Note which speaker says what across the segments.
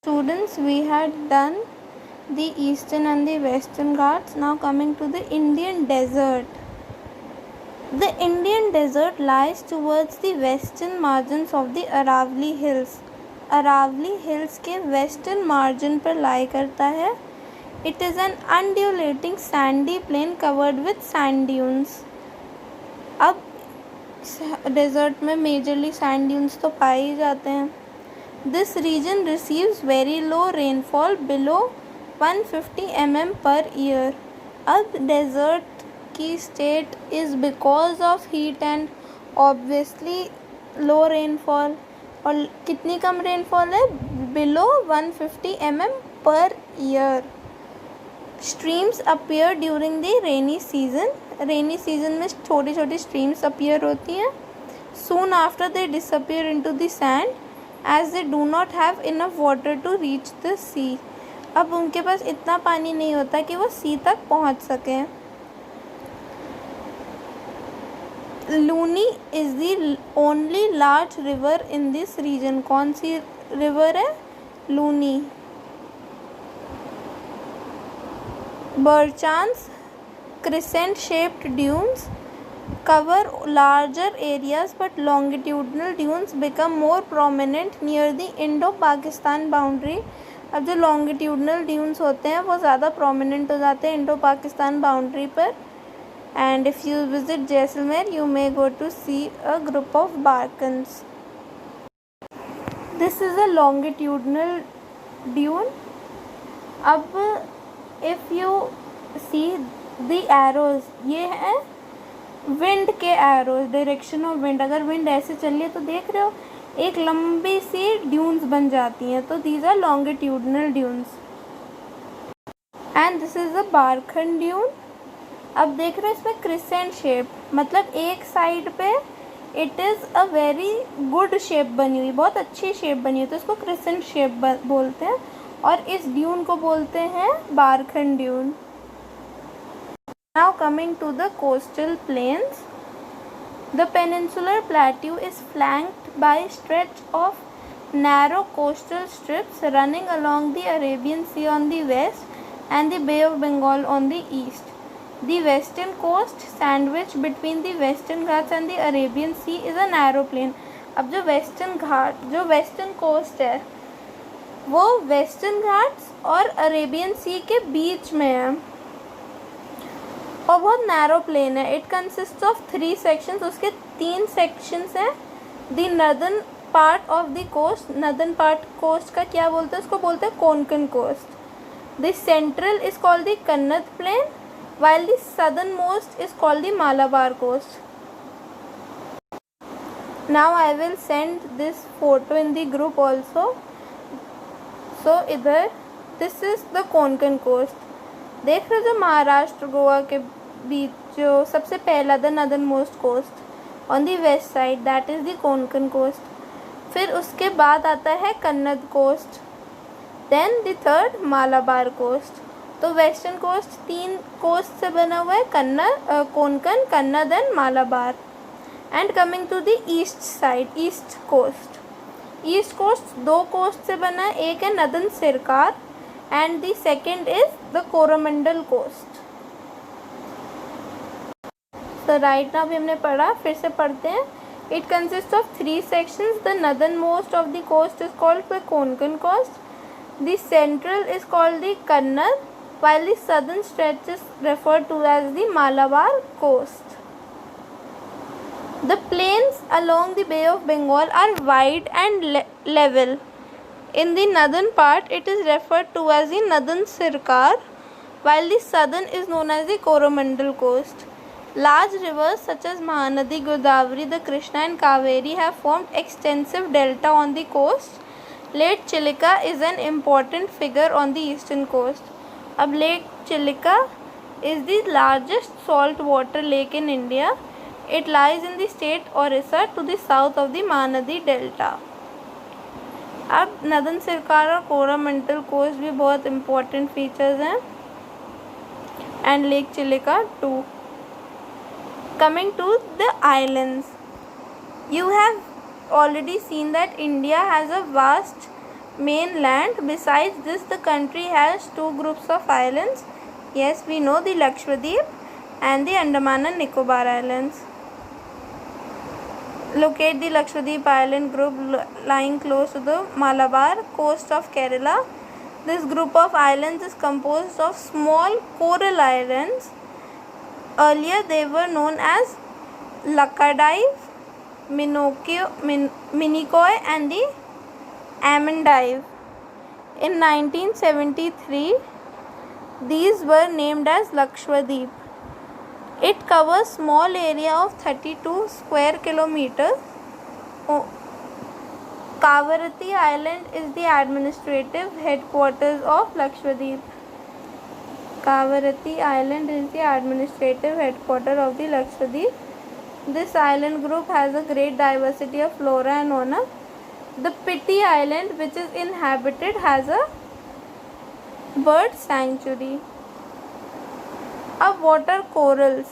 Speaker 1: Students, we had done the eastern and the western Ghats. Now coming to the Indian desert. The Indian desert lies towards the western margins of the Aravalli Hills. Aravalli Hills के western margin पर lie करता है. It is an undulating sandy plain covered with sand dunes. अब desert में majorly sand dunes तो पाए ही जाते हैं. This region receives very low rainfall below 150 mm per year. अब desert की state is because of heat and obviously low rainfall. और कितनी कम rainfall है? Below 150 mm per year. Streams appear during the rainy season. Rainy season में छोटी छोटी streams appear होती हैं. Soon after they disappear into the sand as they do not have enough water to reach the sea. अब उनके पास इतना पानी नहीं होता कि वो सी तक पहुंच सकें. Luni is the only large river in this region. कौन सी रिवर है? Luni. बर्चांस crescent shaped dunes cover larger areas but longitudinal dunes become more prominent near the Indo-Pakistan boundary. अब जो longitudinal dunes होते हैं वो ज़्यादा prominent हो जाते हैं Indo-Pakistan boundary पर. And if you visit Jaisalmer, you may go to see a group of Barkans. This is a longitudinal dune. अब if you see the arrows, ये है विंड के एरोज, डायरेक्शन ऑफ विंड. अगर wind ऐसे चल रही है तो देख रहे हो एक लंबी सी ड्यून्स बन जाती हैं, तो these are longitudinal dunes. And this is a barchan dune. अब देख रहे हो इसमें क्रिसेंट शेप, मतलब एक साइड पे it is a very good shape बनी हुई, बहुत अच्छी शेप बनी हुई, तो इसको क्रिसेंट शेप बोलते हैं. और इस ड्यून को बोलते हैं बारखंड dune. Now coming to the coastal plains. The peninsular plateau is flanked by stretch of narrow coastal strips running along the Arabian Sea on the west and the Bay of Bengal on the east. The western coast sandwiched between the Western Ghats and the Arabian Sea is a narrow plain. अब जो western coast है वो Western Ghats और Arabian Sea के बीच में है और बहुत नैरो प्लेन है. It consist of 3 sections. उसके 3 सेक्शंस हैं. The northern part of the coast. Northern part coast का क्या बोलते हैं? उसको बोलते हैं Konkan coast. The central is called the Kannada plain while the southernmost is called the Malabar coast. Now I will send this photo in the group also. So इधर this is the Konkan coast. देख रहे हो जो महाराष्ट्र गोवा के बीच जो सबसे पहला the northern most coast on the west side, that is the Konkan coast. फिर उसके बाद आता है Kannada coast, then the third Malabar coast. तो वेस्टर्न कोस्ट 3 कोस्ट से बना हुआ है, Konkan, Kannada and Malabar. And coming to the east side, east coast. East coast 2 coast से बना है. एक है northern Circars and the second is the Coromandel coast. So right now भी हमने पढ़ा, फिर से पढ़ते हैं. It consists of 3 sections. The northernmost of the coast is called the Konkan coast. The central is called the Kannada, while the southern stretch is referred to as the Malabar coast. The plains along the Bay of Bengal are wide and level. In the northern part, it is referred to as the Northern Sircar, while the southern is known as the Coromandel coast. Large rivers such as Mahanadi, Godavari, the Krishna and Kaveri have formed extensive delta on the coast. Lake Chilika is an important figure on the eastern coast. अब Lake Chilika is the largest saltwater lake in India. It lies in the state Orissa to the south of the Mahanadi delta. अब northern Circars और Coromandel coast भी बहुत important features हैं, and lake Chilika too. Coming to the islands, you have already seen that India has a vast mainland. Besides this, the country has two groups of islands. Yes, we know, the Lakshadweep and the Andaman and Nicobar Islands. Locate the Lakshadweep Island group lying close to the Malabar coast of Kerala. This group of islands is composed of small coral islands. Earlier they were known as Laccadive, Minicoy and the Amandive. In 1973, these were named as Lakshadweep. It covers small area of 32 square kilometers. Kavarati Island is the administrative headquarters of Lakshadweep. Kavarati Island is the administrative headquarters of the Lakshadweep. This island group has a great diversity of flora and fauna. The Piti Island, which is inhabited, has a bird sanctuary. Of water corals.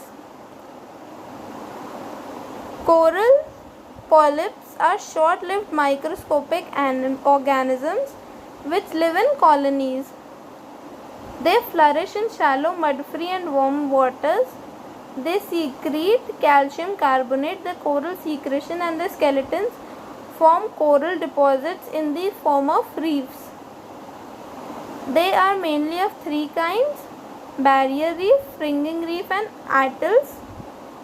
Speaker 1: Coral polyps are short-lived microscopic organisms which live in colonies. They flourish in shallow, mud-free and warm waters. They secrete calcium carbonate. The coral secretion and the skeletons form coral deposits in the form of reefs. They are mainly of three kinds: barrier reef, fringing reef and atolls.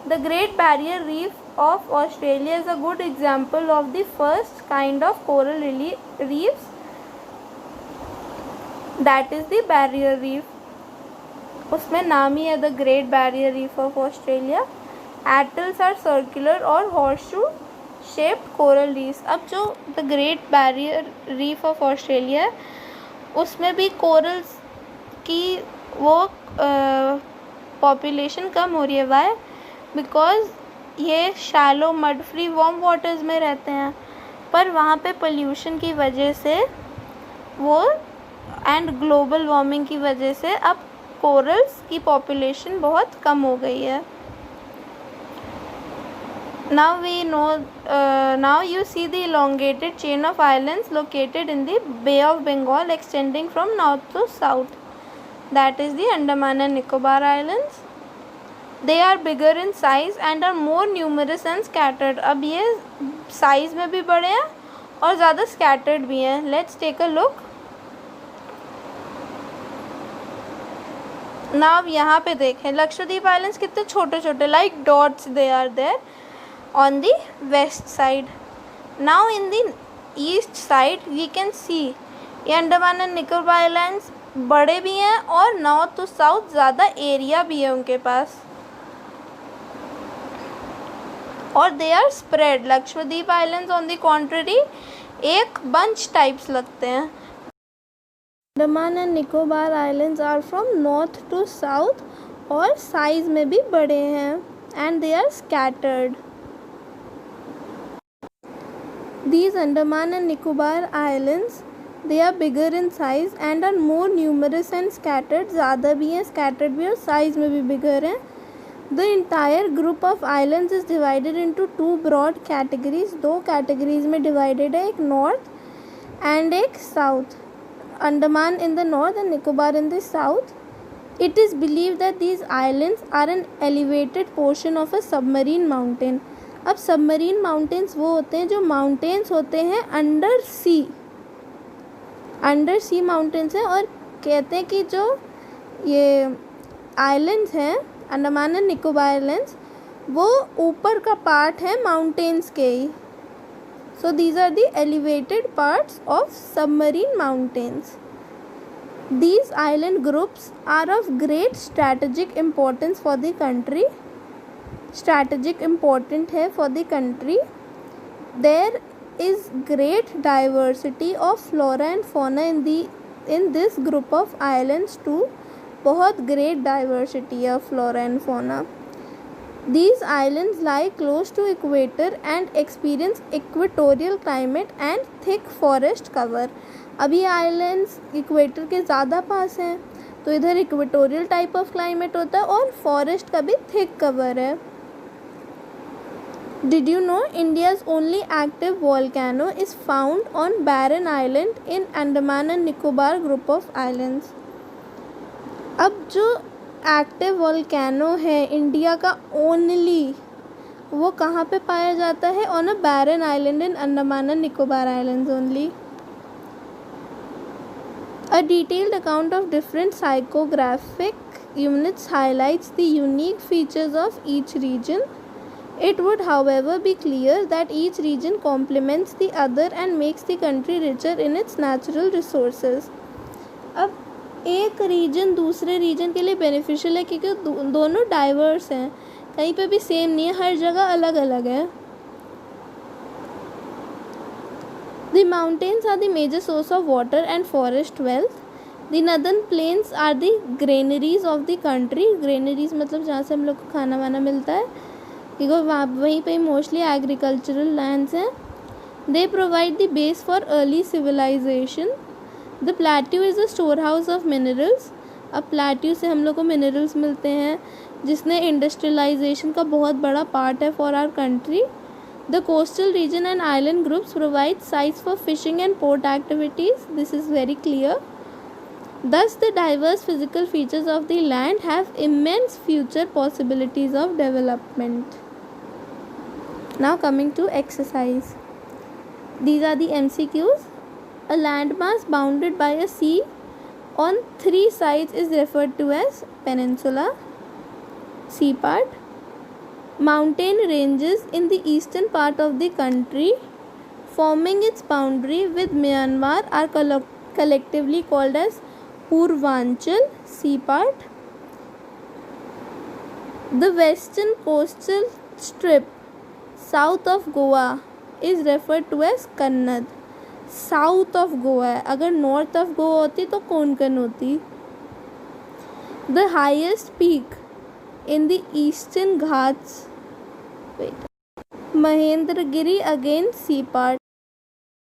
Speaker 1: The Great Barrier Reef of Australia is a good example of the first kind of coral reefs, that is the barrier reef. उसमें नाम ही है the great barrier reef of Australia. Atolls are circular और horseshoe shaped coral reefs. अब जो the great barrier reef of Australia है उसमें भी कोरल्स की वो पॉपुलेशन कम हो रही है. वाई? बिकॉज ये shallow mud free warm waters में रहते हैं, पर वहाँ पे पोल्यूशन की वजह से वो एंड ग्लोबल वार्मिंग की वजह से अब कोरल्स की पॉपुलेशन बहुत कम हो गई है. Now we know, now you see the elongated chain of islands located in the Bay of Bengal extending from north to south. That is the Andaman and Nicobar Islands. They are bigger in size and are more numerous and scattered. अब ये size में भी बड़े हैं और ज़्यादा scattered भी हैं. Let's take a look. Now यहाँ पे देखें लक्षद्वीप आइलैंड्स कितने छोटे छोटे like dots they are there on the west side. Now in the east side we can see ये अंडमान एंड निकोबार आइलैंड्स बड़े भी हैं और नॉर्थ टू साउथ ज़्यादा एरिया भी है उनके पास और they are spread. Lakshadweep islands on the contrary एक बंच टाइप्स लगते हैं. Andaman and Nicobar islands are from north to south और साइज में भी बड़े हैं and they are scattered. These Andaman and Nicobar Islands, they are bigger in size and are more numerous and scattered. ज़्यादा भी हैं, scattered भी और size में भी bigger हैं. The entire group of islands is divided into two broad categories. दो categories में divided है, एक north and एक south. Andaman in the north and Nicobar in the south. It is believed that these islands are an elevated portion of a submarine mountain. अब submarine mountains वो होते हैं जो माउंटेन्स होते हैं अंडर सी माउंटेन्स हैं और कहते हैं कि जो ये आइलैंड्स हैं अंडमान एंड निकोबार आइलैंड्स वो ऊपर का पार्ट है माउंटेन्स के ही. So these are the elevated parts of submarine mountains. These island groups are of great strategic importance for the country. Strategic important है for the country. There is great diversity of flora and fauna in this group of islands too. बहुत great diversity of flora and fauna. These islands lie close to equator and experience equatorial climate and thick forest cover. अभी islands equator के ज़्यादा पास हैं तो इधर equatorial type of climate होता है और फॉरेस्ट का भी थिक कवर है. Did you know India's only active volcano is found on Barren Island in Andaman and Nicobar group of islands? अब जो एक्टिव वोल्केनो है इंडिया का ओनली, वो कहाँ पे पाया जाता है? On a Barren island in Andaman and Nicobar islands only. A detailed account of different psychographic units highlights the unique features of each region. It would, however, be clear that each region complements the other and makes the country richer in its natural resources. अब एक reason दूसरे reason के लिए beneficial है क्योंकि दोनों diverse हैं, कहीं पे भी सेम नहीं है, हर जगह अलग अलग है. The mountains are the major source of water and forest wealth. The northern plains are the granaries of the country. Granaries मतलब जहाँ से हम लोग को खाना वाना मिलता है, क्योंकि वहाँ वहीं पे मोस्टली एग्रीकल्चरल लैंड्स हैं. They provide the base for early civilization. The plateau is a storehouse of minerals. अब plateau से हम लोग को minerals मिलते हैं जिसने इंडस्ट्रियलाइजेशन का बहुत बड़ा पार्ट है for our country. The coastal region and island groups provide sites for fishing and port activities. This is very clear. Thus, the diverse physical features of the land have immense future possibilities of development. Now coming to exercise. These are the MCQs. A landmass bounded by a sea on 3 sides is referred to as peninsula, sea part. Mountain ranges in the eastern part of the country forming its boundary with Myanmar are collectively called as Purvanchal, sea part. The western coastal strip south of Goa is referred to as Kannad. South of Goa है, अगर north of Goa होती तो कोंकण होती. The highest peak in the eastern Ghats, Mahendragiri again sea part.